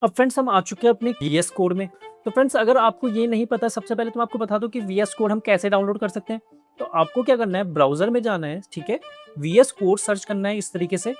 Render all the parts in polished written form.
अब फ्रेंड्स हम आ चुके हैं अपने VS कोड में। तो फ्रेंड्स अगर आपको ये नहीं पता, सबसे पहले तो मैं आपको बता दूं कि VS कोड हम कैसे डाउनलोड कर सकते हैं। तो आपको क्या करना है, ब्राउजर में जाना है, ठीक है, VS कोड सर्च करना है इस तरीके से।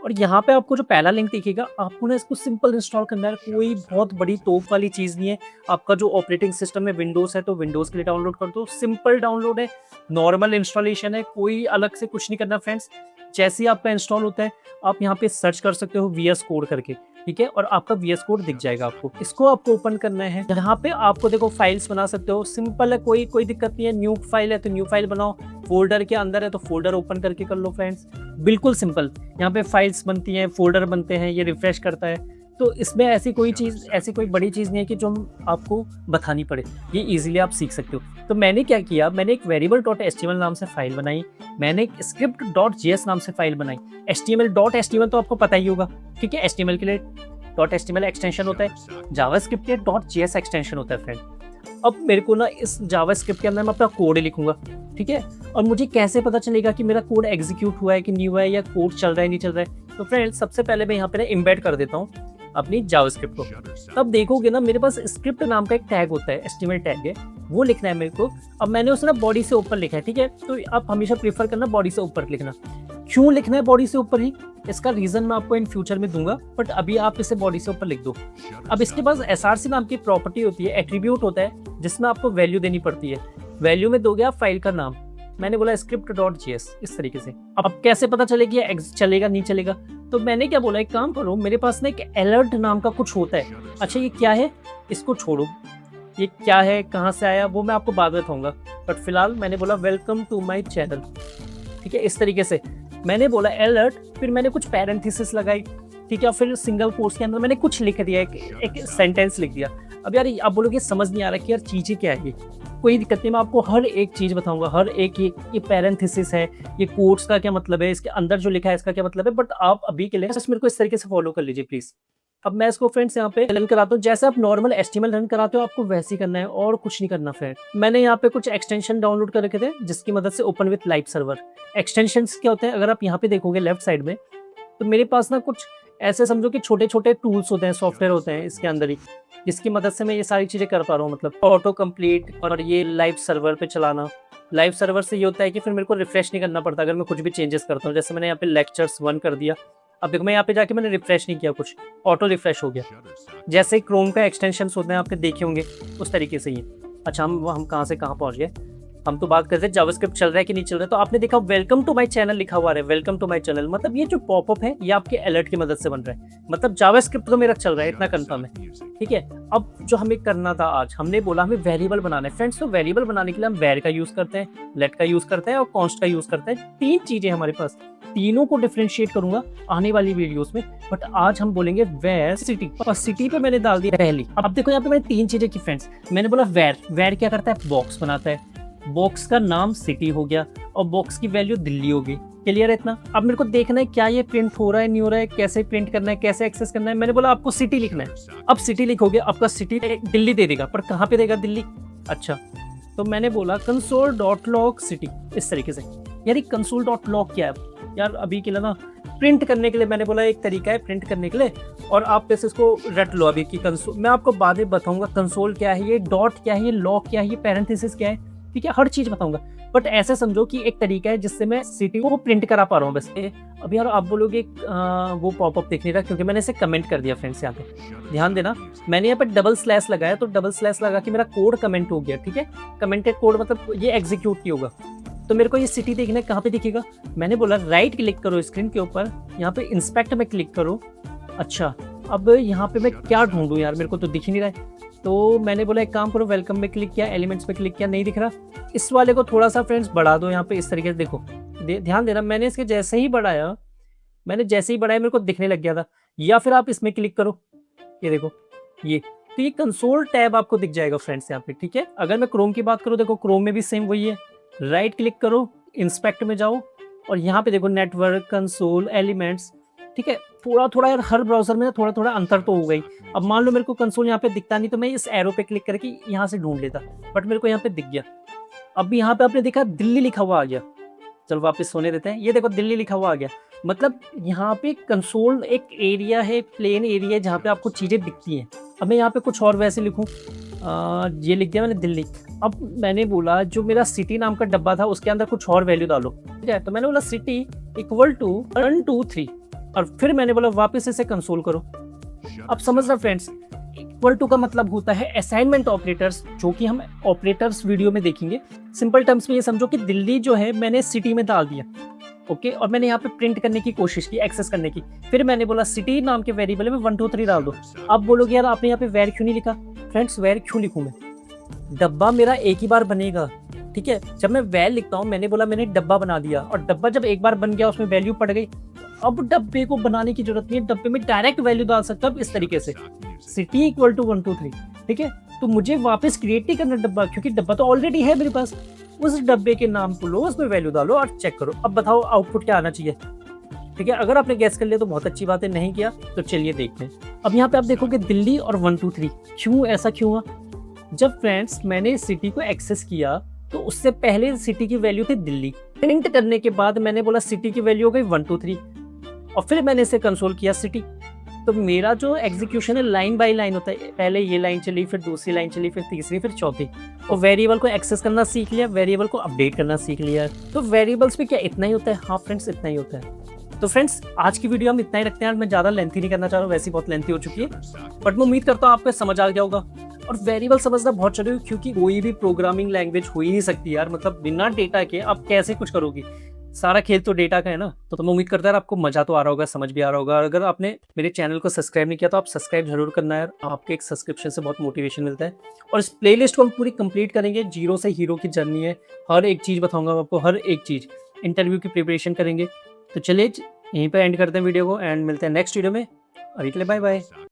और यहाँ पे आपको जो पहला लिंक दिखेगा, आपको ना इसको सिंपल इंस्टॉल करना है। कोई बहुत बड़ी तोप वाली चीज़ नहीं है। आपका जो ऑपरेटिंग सिस्टम में विंडोज़ है तो विंडोज़ के लिए डाउनलोड कर दो। सिंपल डाउनलोड है, नॉर्मल इंस्टॉलेशन है, कोई अलग से कुछ नहीं करना फ्रेंड्स। जैसे ही आपका इंस्टॉल होता है, आप यहाँ पे सर्च कर सकते हो VS कोड करके, ठीक है, और आपका VS कोड दिख जाएगा आपको। इसको आपको ओपन करना है। यहाँ पे आपको देखो फाइल्स बना सकते हो, सिंपल है, कोई दिक्कत नहीं है। न्यू फाइल है तो न्यू फाइल बनाओ, फोल्डर के अंदर है तो फोल्डर ओपन करके कर लो फ्रेंड्स, बिल्कुल सिंपल। यहाँ पे फाइल्स बनती हैं, फोल्डर बनते हैं, ये रिफ्रेश करता है। तो इसमें ऐसी कोई बड़ी चीज़ नहीं है कि जो आपको बतानी पड़े, ये इजीली आप सीख सकते हो। तो मैंने क्या किया, मैंने एक variable.html नाम से फाइल बनाई, मैंने एक script.js नाम से फाइल बनाई। HTML तो आपको पता ही होगा, ठीक है, HTML के लिए .html एक्सटेंशन होता है, जावास्क्रिप्ट के .js एक्सटेंशन होता है फ्रेंड। अब मेरे को ना इस जावास्क्रिप्ट के अंदर मैं अपना कोड लिखूंगा, ठीक है, और मुझे कैसे पता चलेगा कि मेरा कोड एग्जीक्यूट हुआ है कि नहीं हुआ है, या कोड चल रहा है नहीं चल रहा है। तो फ्रेंड्स सबसे पहले मैं यहाँ पे ना इम्बेड कर देता हूँ अपनी जावास्क्रिप्ट को। तब देखोगे ना मेरे पास स्क्रिप्ट नाम का एक टैग होता है, HTML टैग है, वो लिखना है मेरे को। अब मैंने उसे ना बॉडी से ऊपर लिखा है, ठीक है, तो आप हमेशा प्रीफर करना बॉडी से ऊपर लिखना। क्यों लिखना है बॉडी से ऊपर ही, इसका रीजन मैं आपको इन फ्यूचर में दूंगा, बट अभी आप इसे बॉडी से ऊपर लिख दो। अब इसके पास SRC नाम की प्रॉपर्टी होती है, एट्रीब्यूट होता है, जिसमें आपको वैल्यू देनी पड़ती है। वैल्यू में दोगे आप फाइल का नाम, मैंने बोला script.js इस तरीके से। अब कैसे पता चलेगी चलेगा नहीं चलेगा, तो मैंने क्या बोला, एक काम करो, मेरे पास ना एक अलर्ट नाम का कुछ होता है। अच्छा ये क्या है, इसको छोड़ो, ये क्या है, कहाँ से आया, वो मैं आपको बाद में बताऊंगा, बट फिलहाल मैंने बोला वेलकम टू माय चैनल, ठीक है, इस तरीके से मैंने बोला अलर्ट। फिर मैंने कुछ पैरेंथेसिस लगाई, ठीक है, फिर सिंगल कोट्स के अंदर मैंने कुछ लिख दिया, एक सेंटेंस लिख दिया। अब यार आप बोलोगे समझ नहीं आ रहा कि यार चीज़ें क्या है, ये कोई दिक्कत नहीं, मैं आपको हर एक चीज़ बताऊंगा, हर एक ये पैरेंथेसिस है, ये कोट्स का क्या मतलब है, इसके अंदर जो लिखा है इसका क्या मतलब है, बट आप अभी के लिए बस मेरे को इस तरीके से फॉलो कर लीजिए प्लीज़। अब मैं इसको फ्रेंड्स यहाँ पे रन कराता हूँ, जैसे आप नॉर्मल HTML रन कराते हो आपको वैसे ही करना है, और कुछ नहीं करना फ्रेंड। मैंने यहाँ पे कुछ एक्सटेंशन डाउनलोड कर रखे थे, जिसकी मदद से open with live server. Extensions क्या होते हैं, अगर आप यहाँ पे देखोगे लेफ्ट साइड में, तो मेरे पास ना कुछ ऐसे समझो कि छोटे छोटे टूल्स होते हैं, सॉफ्टवेयर होते हैं इसके अंदर ही, जिसकी मदद से मैं ये सारी चीज़ें कर पा रहा हूँ, मतलब ऑटो कंप्लीट और ये लाइव सर्वर पे चलाना। लाइव सर्वर से ये होता है कि फिर मेरे को रिफ्रेश नहीं करना पड़ता अगर मैं कुछ भी चेंजेस करता हूँ। जैसे मैंने यहाँ पे लेक्चर्स 1 कर दिया, अब देखो मैं यहाँ पे जाके मैंने रिफ्रेश नहीं किया, कुछ ऑटो रिफ्रेश हो गया। जैसे क्रोम का एक्सटेंशन होते हैं आपने देखे होंगे, उस तरीके से ही। अच्छा हम कहाँ से कहाँ पहुँच गए, हम तो बात करते हैं जावास्क्रिप्ट चल रहा है कि नहीं चल रहा है। तो आपने देखा वेलकम टू माय चैनल लिखा हुआ है, वेलकम टू माय चैनल, मतलब ये जो पॉपअप है ये आपके अलर्ट की मदद से बन रहा है, मतलब जावास्क्रिप्ट तो मेरा चल रहा है, इतना कंफर्म है, ठीक है। अब जो हमें करना था आज, हमने बोला हमें वेरिएबल बनाना है फ्रेंड्स। तो वेरिएबल बनाने के लिए हम वेर का यूज करते हैं, लेट का यूज करते हैं और कॉन्स्ट का यूज करते हैं। 3 चीजें हमारे पास, तीनों को डिफरेंशिएट करूंगा आने वाली वीडियोस में, बट आज हम बोलेंगे वेर सिटी, और सिटी पे मैंने डाल दिया पहली। अब देखो यहाँ पे मैंने 3 चीजें की फ्रेंड्स। मैंने बोला वेर क्या करता है, बॉक्स बनाता है, बॉक्स का नाम सिटी हो गया और बॉक्स की वैल्यू दिल्ली होगी। क्लियर है इतना। अब मेरे को देखना है क्या ये प्रिंट हो रहा है नहीं हो रहा है, कैसे प्रिंट करना है, कैसे एक्सेस करना है। मैंने बोला आपको सिटी लिखना है। अब सिटी लिखोगे, आपका सिटी दिल्ली दे देगा, पर कहाँ पे देगा दिल्ली। अच्छा तो मैंने बोला console.log सिटी, इस तरीके से। यार console.log क्या है यार, अभी के लिए ना प्रिंट करने के लिए मैंने बोला एक तरीका है प्रिंट करने के लिए, और आप जैसे इसको रट लो अभी की कंसोल। मैं आपको बाद में बताऊंगा कंसोल क्या है, ये डॉट क्या है, ये लॉग क्या है, ये पैरेंथेसिस क्या है, ठीक है, हर चीज बताऊंगा। बट ऐसे समझो कि एक तरीका है जिससे मैं सिटी को प्रिंट करा पा रहा हूँ बस। अब यार आप बोलोगे वो पॉपअप देख नहीं रहा, क्योंकि मैंने इसे कमेंट कर दिया फ्रेंड्स। यहाँ पे ध्यान देना, मैंने यहाँ पे डबल स्लैश लगाया, तो डबल स्लैश लगा के मेरा कोड कमेंट हो गया, ठीक है। कमेंटेड कोड मतलब ये एग्जीक्यूट नहीं होगा। तो मेरे को ये सिटी देखना है, कहाँ पे दिखेगा। मैंने बोला राइट क्लिक करो स्क्रीन के ऊपर, यहाँ पे इंस्पेक्ट में क्लिक करो। अच्छा अब यहाँ पे मैं क्या ढूंढूं यार, मेरे को तो दिख ही नहीं रहा है। तो मैंने बोला एक काम करो, वेलकम में क्लिक किया, एलिमेंट्स पे क्लिक किया, नहीं दिख रहा। इस वाले को थोड़ा सा फ्रेंड्स बढ़ा दो यहाँ पे इस तरीके से। देखो ध्यान देना, मैंने इसके जैसे ही बढ़ाया, मेरे को दिखने लग गया था। या फिर आप इसमें क्लिक करो, ये देखो ये, तो ये कंसोल टैब आपको दिख जाएगा फ्रेंड्स यहाँ पे, ठीक है। अगर मैं क्रोम की बात करूँ, देखो क्रोम में भी सेम वही है। राइट क्लिक करो, इंस्पेक्ट में जाओ, और यहाँ पे देखो नेटवर्क, कंसोल, एलिमेंट्स, ठीक है। थोड़ा यार हर ब्राउजर में थोड़ा अंतर तो हो गई। अब मान लो मेरे को कंसोल यहाँ पे दिखता नहीं, तो मैं इस एरो पे क्लिक करके यहाँ से ढूंढ लेता, बट मेरे को यहाँ पे दिख गया। अब यहाँ पे आपने देखा दिल्ली लिखा हुआ आ गया। चलो वापस सोने देते हैं, ये देखो दिल्ली लिखा हुआ आ गया। मतलब यहाँ पे कंसोल एक एरिया है, प्लेन एरिया है जहाँ पे आपको चीज़ें दिखती हैं। अब मैं यहाँ पे कुछ और वैसे लिखूँ, ये लिख दिया मैंने दिल्ली। अब मैंने बोला जो मेरा सिटी नाम का डब्बा था उसके अंदर कुछ और वैल्यू डालो, ठीक है। तो मैंने बोला सिटी इक्वल टू 1 2 3 और फिर मैंने बोला वापस इसे कंसोल करो। अब समझ रहा फ्रेंड्स, इक्वल टू का मतलब होता है असाइनमेंट ऑपरेटर्स, जो कि हम ऑपरेटर्स वीडियो में देखेंगे। सिंपल टर्म्स में ये समझो कि दिल्ली जो है मैंने सिटी में डाल दिया, ओके, और मैंने यहाँ पे प्रिंट करने की कोशिश की, एक्सेस करने की। फिर मैंने बोला सिटी नाम के वेरिएबल में 1 2 3 डाल दो। अब बोलोगे यार आपने यहाँ पे वेर क्यों नहीं लिखा? फ्रेंड्स वेर क्यों लिखूं मैं? डब्बा मेरा एक ही बार बनेगा, ठीक है। जब मैं वैल लिखता हूँ, मैंने बोला मैंने डब्बा बना दिया और डब्बा जब एक बार बन गया उसमें वैल्यू पड़ गई, अब डब्बे को बनाने की जरूरत नहीं है, डब्बे में डायरेक्ट वैल्यू डाल सकता हूँ इस तरीके से, सिटी इक्वल टू 1 2 3, ठीक है। तो मुझे वापस क्रिएट नहीं करना डब्बा, क्योंकि डब्बा तो ऑलरेडी है मेरे पास। उस डब्बे के नाम को लो, उसमें वैल्यू डालो और चेक करो। अब बताओ आउटपुट क्या आना चाहिए, ठीक है। अगर आपने गैस कर लिया तो बहुत अच्छी बात है, नहीं किया तो चलिए देखते हैं। अब यहाँ पे आप देखोगे दिल्ली और 1 2 3, क्यों ऐसा क्यों हुआ? जब फ्रेंड्स मैंने सिटी को एक्सेस किया तो उससे पहले सिटी की वैल्यू थी दिल्ली। प्रिंट करने के बाद मैंने बोला सिटी की वैल्यू हो गई 1 2 3 और फिर मैंने इसे कंसोल किया सिटी। तो मेरा जो एग्जीक्यूशन है लाइन बाय लाइन होता है, पहले ये लाइन चली, फिर दूसरी लाइन चली, फिर तीसरी, फिर चौथी। और वेरिएबल को एक्सेस करना सीख लिया, वेरिएबल को अपडेट करना सीख लिया। तो वेरिएबल्स पे क्या इतना ही होता है? हाँ फ्रेंड्स, इतना ही होता है। तो फ्रेंड्स आज की वीडियो हम इतना ही रखते हैं, मैं ज़्यादा लेंथी नहीं करना चाह रहा हूँ, वैसे बहुत लेंथी हो चुकी है, बट मैं उम्मीद करता हूँ आपको समझ आ गया होगा। और वेरिएबल समझना बहुत जरूरी है, क्योंकि कोई भी प्रोग्रामिंग लैंग्वेज हो ही नहीं सकती यार, मतलब बिना डेटा के आप कैसे कुछ करोगे? सारा खेल तो डेटा का है ना। तो मैं उम्मीद करता है आपको मजा तो आ रहा होगा, समझ भी आ रहा होगा। अगर आपने मेरे चैनल को सब्सक्राइब नहीं किया तो आप सब्सक्राइब जरूर करना है, आपके एक सब्सक्रिप्शन से बहुत मोटिवेशन मिलता है। और इस प्लेलिस्ट को हम पूरी कंप्लीट करेंगे, जीरो से हीरो की जर्नी है, हर एक चीज़ बताऊंगा आपको, हर एक चीज़। इंटरव्यू की प्रिपरेशन करेंगे। तो चलिए यहीं पर एंड करते हैं वीडियो को एंड मिलते हैं नेक्स्ट वीडियो में। अभी के लिए बाय बाय।